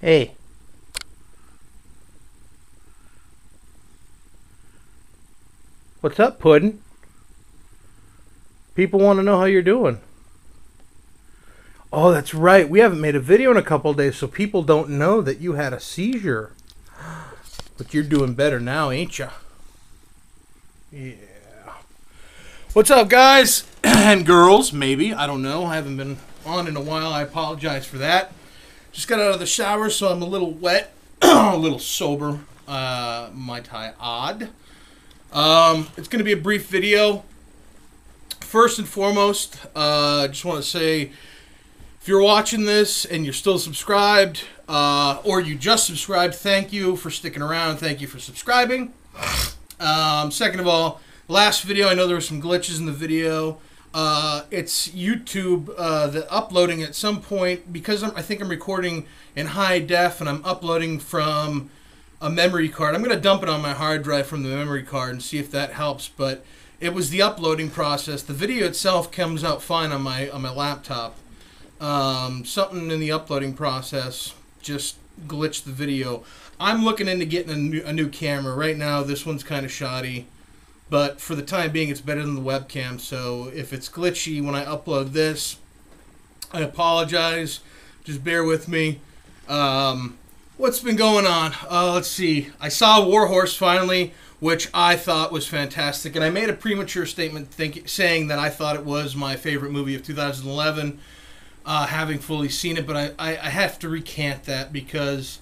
Hey. What's up, Puddin? People want to know how you're doing. Oh, that's right. We haven't made a video in a couple of days, so people don't know that you had a seizure. But you're doing better now, ain't ya? Yeah. What's up, guys? And girls, maybe. I don't know. I haven't been on in a while. I apologize for that. Just got out of the shower, so I'm a little wet. A little sober. Might I add. It's going to be a brief video. First and foremost, I just want to say, if you're watching this and you're still subscribed, or you just subscribed, thank you for sticking around. Thank you for subscribing. Second of all, last video, I know there were some glitches in the video. It's YouTube that uploading at some point, because I think I'm recording in high def and I'm uploading from a memory card. I'm going to dump it on my hard drive from the memory card and see if that helps, but it was the uploading process. The video itself comes out fine on my laptop. Something in the uploading process just glitched the video. I'm looking into getting a new camera. Right now, this one's kind of shoddy, but for the time being, it's better than the webcam. So if it's glitchy when I upload this, I apologize. Just bear with me. What's been going on? Let's see. I saw Warhorse finally, which I thought was fantastic, and I made a premature statement saying that I thought it was my favorite movie of 2011, having fully seen it, but I have to recant that because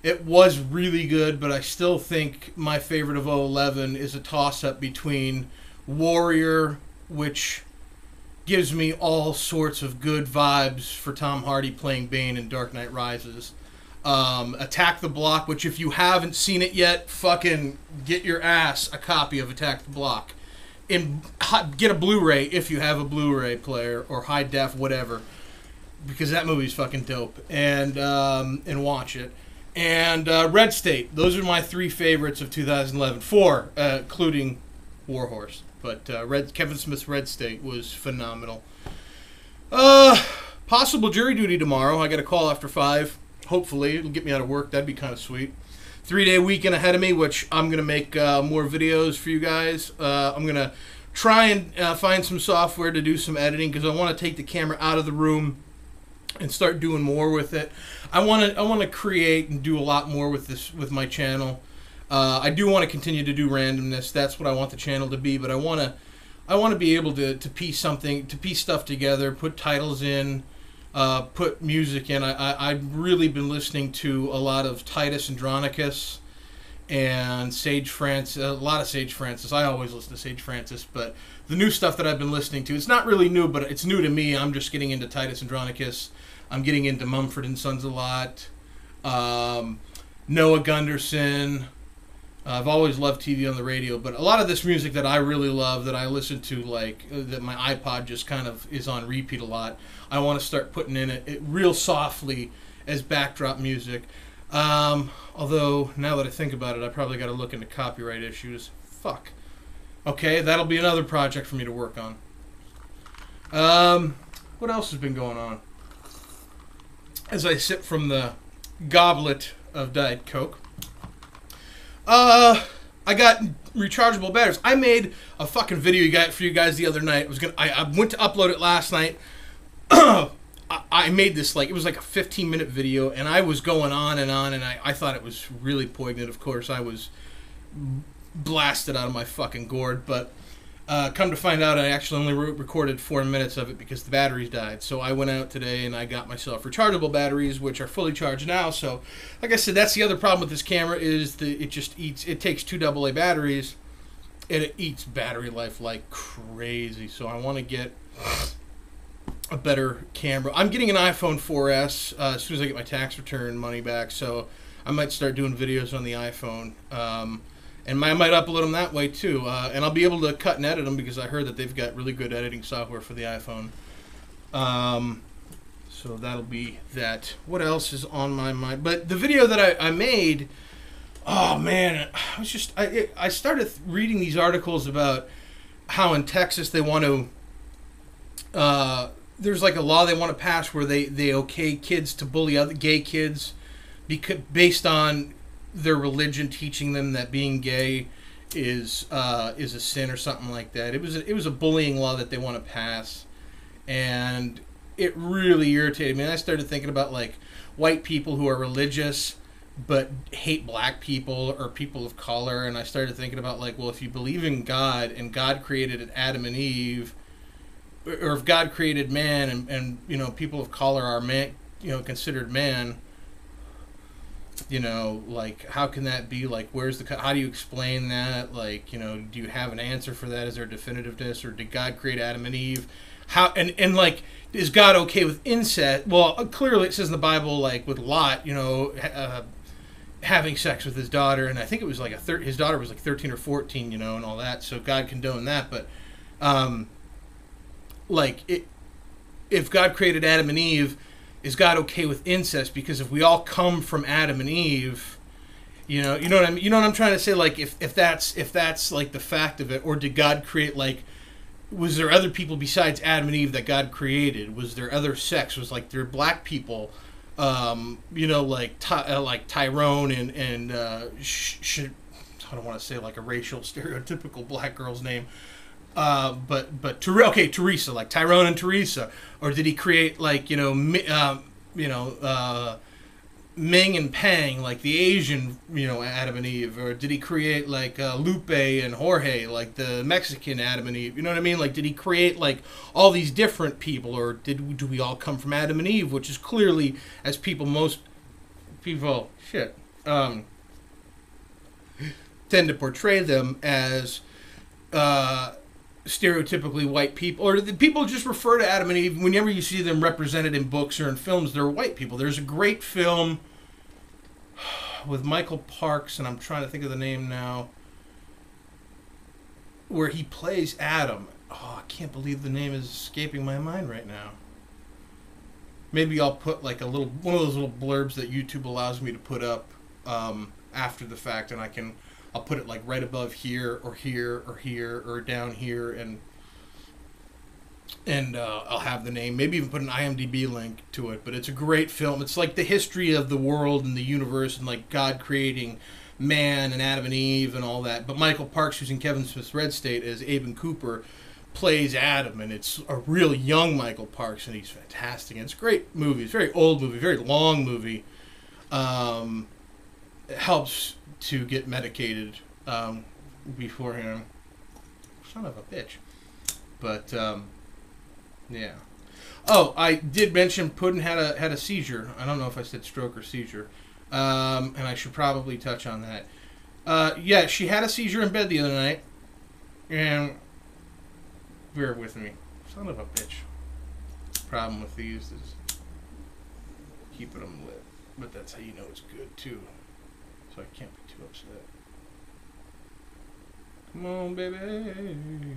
it was really good, but I still think my favorite of 2011 is a toss-up between Warrior, which gives me all sorts of good vibes for Tom Hardy playing Bane in Dark Knight Rises. Attack the Block, which if you haven't seen it yet, fucking get your ass a copy of Attack the Block. And get a Blu-ray if you have a Blu-ray player or high def, whatever, because that movie's fucking dope. And watch it. And Red State. Those are my three favorites of 2011. Four, including Warhorse. But Kevin Smith's Red State was phenomenal. Possible jury duty tomorrow. I got a call after 5. Hopefully, it'll get me out of work. That'd be kind of sweet. 3-day weekend ahead of me, which I'm going to make more videos for you guys. I'm going to try and find some software to do some editing because I want to take the camera out of the room and start doing more with it. I want to create and do a lot more with my channel. I do want to continue to do randomness. That's what I want the channel to be, but I want to be able to piece stuff together, put titles in, put music in. I've really been listening to a lot of Titus Andronicus and Sage Francis, a lot of Sage Francis. I always listen to Sage Francis, but the new stuff that I've been listening to, it's not really new, but it's new to me. I'm just getting into Titus Andronicus. I'm getting into Mumford & Sons a lot. Noah Gunderson. I've always loved TV on the radio, but a lot of this music that I really love, that I listen to, like, that my iPod just kind of is on repeat a lot, I want to start putting in it real softly as backdrop music. Although, now that I think about it, I probably got to look into copyright issues. Fuck. Okay, that'll be another project for me to work on. What else has been going on? As I sip from the goblet of Diet Coke, I got rechargeable batteries. I made a fucking video for you guys the other night. I went to upload it last night. I made this, like, it was like a 15-minute video, and I was going on, and I thought it was really poignant. Of course, I was blasted out of my fucking gourd, but come to find out, I actually only recorded 4 minutes of it because the batteries died. So I went out today and I got myself rechargeable batteries, which are fully charged now. So, like I said, that's the other problem with this camera is it takes 2 AA batteries, and it eats battery life like crazy. So I want to get a better camera. I'm getting an iPhone 4S as soon as I get my tax return money back. So I might start doing videos on the iPhone. And I might upload them that way too, and I'll be able to cut and edit them because I heard that they've got really good editing software for the iPhone. So that'll be that. What else is on my mind? But the video that I made, oh man, I started reading these articles about how in Texas they want to, there's like a law they want to pass where they okay kids to bully other gay kids because based on their religion teaching them that being gay is a sin or something like that. It was a bullying law that they want to pass, and it really irritated me. And I started thinking about like white people who are religious but hate black people or people of color, and I started thinking about like, well, if you believe in God and God created Adam and Eve, or if God created man and you know people of color are man, you know, considered man, you know, like how can that be? Like where's the, how do you explain that? Like, you know, do you have an answer for that? Is there definitiveness, or did God create Adam and Eve? How and like, is God okay with incest? Well, clearly it says in the Bible, like with Lot, you know, having sex with his daughter, and I think it was like his daughter was like 13 or 14, you know, and all that. So God condoned that, but like if God created Adam and Eve, is God okay with incest? Because if we all come from Adam and Eve, you know what I mean. You know what I'm trying to say? Like if that's like the fact of it, or did God create, like, was there other people besides Adam and Eve that God created? Was there other sex? Was like there black people? You know, like Tyrone and I don't want to say like a racial stereotypical black girl's name, but Teresa, like Tyrone and Teresa, or did he create like Ming and Pang, like the Asian, you know, Adam and Eve, or did he create like Lupe and Jorge, like the Mexican Adam and Eve? You know what I mean? Like, did he create like all these different people, or do we all come from Adam and Eve? Which is clearly, as most people tend to portray them as stereotypically white people, or the people just refer to Adam and Eve whenever you see them represented in books or in films. They're white people. There's a great film with Michael Parks, and I'm trying to think of the name now, where he plays Adam. Oh, I can't believe the name is escaping my mind right now. Maybe I'll put like one of those little blurbs that YouTube allows me to put up after the fact, and I'll put it like right above here or here or here or down here, and I'll have the name. Maybe even put an IMDb link to it. But it's a great film. It's like the history of the world and the universe, and like God creating man and Adam and Eve and all that. But Michael Parks, who's in Kevin Smith's Red State as Aben Cooper, plays Adam, and it's a real young Michael Parks, and he's fantastic. And it's a great movie. It's a very old movie, very long movie. It helps to get medicated beforehand. Son of a bitch. But yeah. Oh, I did mention Puddin had a seizure. I don't know if I said stroke or seizure, and I should probably touch on that. Yeah, she had a seizure in bed the other night, and bear with me. Son of a bitch. Problem with these is keeping them lit, but that's how you know it's good too. So I can't be too upset. Come on, baby.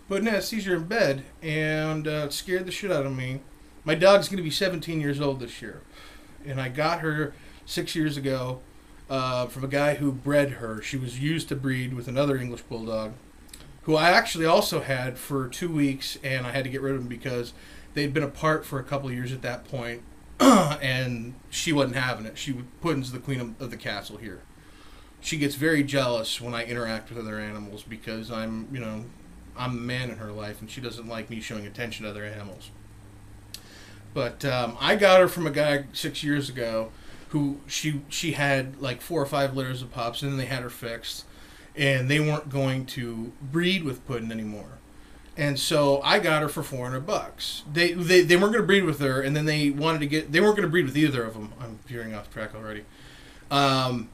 But had a seizure in bed, and it scared the shit out of me. My dog's going to be 17 years old this year, and I got her 6 years ago from a guy who bred her. She was used to breed with another English bulldog, who I actually also had for 2 weeks, and I had to get rid of him because they'd been apart for a couple of years at that point, and she wasn't having it. Puddin's the queen of the castle here. She gets very jealous when I interact with other animals because I'm the man in her life, and she doesn't like me showing attention to other animals. But I got her from a guy 6 years ago who she had like 4 or 5 litters of pups, and then they had her fixed, and they weren't going to breed with Puddin anymore. And so I got her for $400. They weren't going to breed with her, and then they weren't going to breed with either of them. I'm veering off track already. And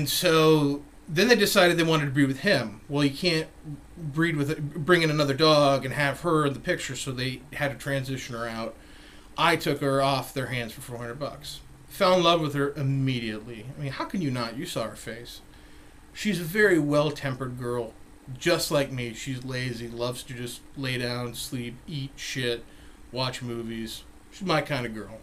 so then they decided they wanted to breed with him. Well, you can't bring in another dog and have her in the picture, so they had to transition her out. I took her off their hands for $400. Fell in love with her immediately. I mean, how can you not? You saw her face. She's a very well-tempered girl. Just like me, she's lazy, loves to just lay down, sleep, eat shit, watch movies. She's my kind of girl.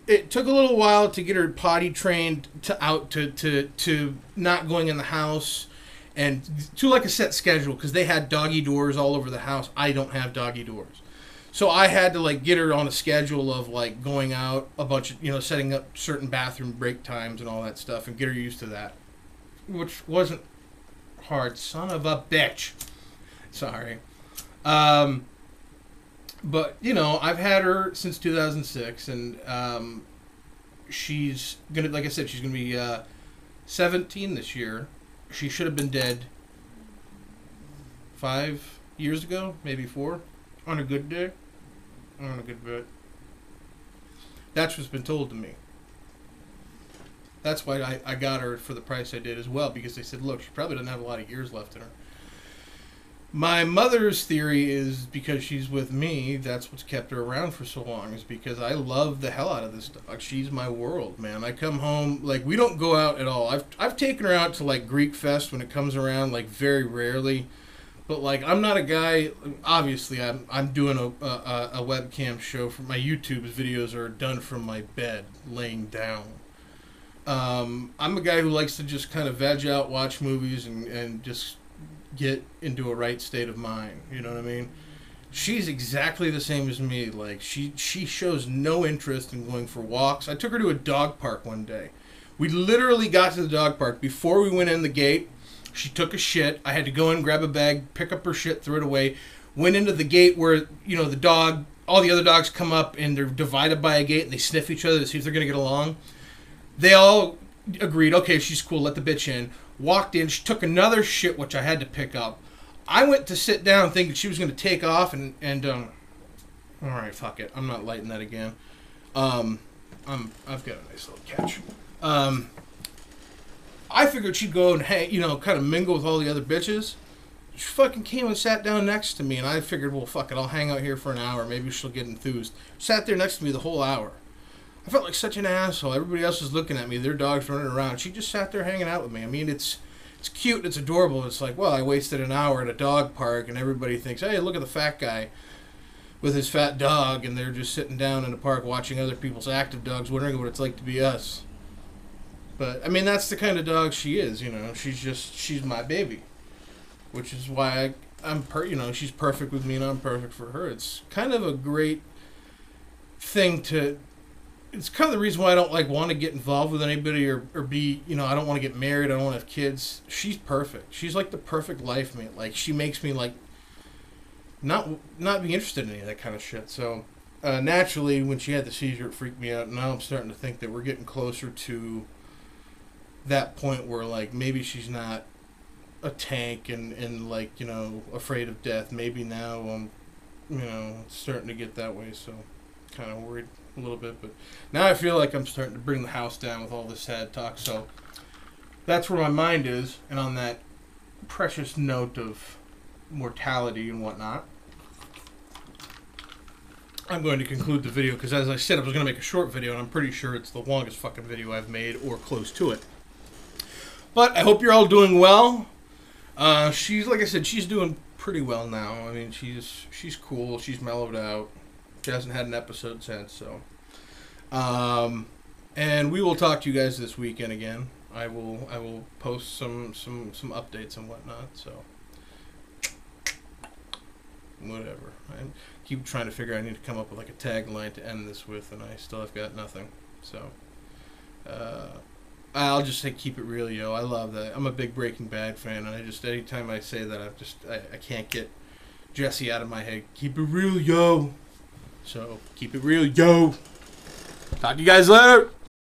It took a little while to get her potty trained to not going in the house, and to like a set schedule, because they had doggy doors all over the house. I don't have doggy doors. So I had to like get her on a schedule of like going out a bunch of, setting up certain bathroom break times and all that stuff and get her used to that, which wasn't hard. Son of a bitch. Sorry. But, I've had her since 2006, and she's going to, like I said, she's going to be 17 this year. She should have been dead 5 years ago, maybe 4, on a good day. On a good bit. That's what's been told to me. That's why I got her for the price I did as well, because they said, look, she probably doesn't have a lot of years left in her. My mother's theory is because she's with me, that's what's kept her around for so long, is because I love the hell out of this dog. She's my world, man. I come home, like, we don't go out at all. I've taken her out to, like, Greek Fest when it comes around, like, very rarely. But, like, I'm not a guy, obviously, I'm doing a webcam show. For my YouTube's videos are done from my bed, laying down. I'm a guy who likes to just kind of veg out, watch movies, and just get into a right state of mind. You know what I mean? She's exactly the same as me. Like, she shows no interest in going for walks. I took her to a dog park one day. We literally got to the dog park. Before we went in the gate, she took a shit. I had to go in, grab a bag, pick up her shit, throw it away. Went into the gate where, the dog, all the other dogs come up and they're divided by a gate and they sniff each other to see if they're going to get along. They all agreed, okay, she's cool, let the bitch in. Walked in, she took another shit, which I had to pick up. I went to sit down thinking she was going to take off and all right, fuck it. I'm not lighting that again. I've got a nice little catch. I figured she'd go and kind of mingle with all the other bitches. She fucking came and sat down next to me, and I figured, well, fuck it, I'll hang out here for an hour. Maybe she'll get enthused. Sat there next to me the whole hour. I felt like such an asshole. Everybody else was looking at me. Their dogs running around. She just sat there hanging out with me. I mean, it's cute. It's adorable. It's like, well, I wasted an hour at a dog park, and everybody thinks, hey, look at the fat guy with his fat dog, and they're just sitting down in the park watching other people's active dogs, wondering what it's like to be us. But, I mean, that's the kind of dog she is, She's my baby. Which is why she's perfect with me and I'm perfect for her. It's kind of a great thing to... It's kind of the reason why I don't want to get involved with anybody or be, I don't want to get married. I don't want to have kids. She's perfect. She's like the perfect life mate. Like, she makes me not be interested in any of that kind of shit. So, naturally, when she had the seizure, it freaked me out. Now I'm starting to think that we're getting closer to that point where, maybe she's not a tank and afraid of death. Maybe now I'm, it's starting to get that way. So, kind of worried a little bit, but now I feel like I'm starting to bring the house down with all this sad talk. So that's where my mind is. And on that precious note of mortality and whatnot, I'm going to conclude the video, because as I said, I was going to make a short video, and I'm pretty sure it's the longest fucking video I've made, or close to it. But I hope you're all doing well. She's, like I said, she's doing pretty well now. I mean, she's cool. She's mellowed out. She hasn't had an episode since, so. And we will talk to you guys this weekend again. I will post some updates and whatnot, so. Whatever. I keep trying to figure out, I need to come up with a tagline to end this with, and I still have got nothing. So, I'll just say keep it real, yo. I love that. I'm a big Breaking Bad fan, and anytime I say that, I can't get Jesse out of my head. Keep it real, yo. So, keep it real, yo. Talk to you guys later.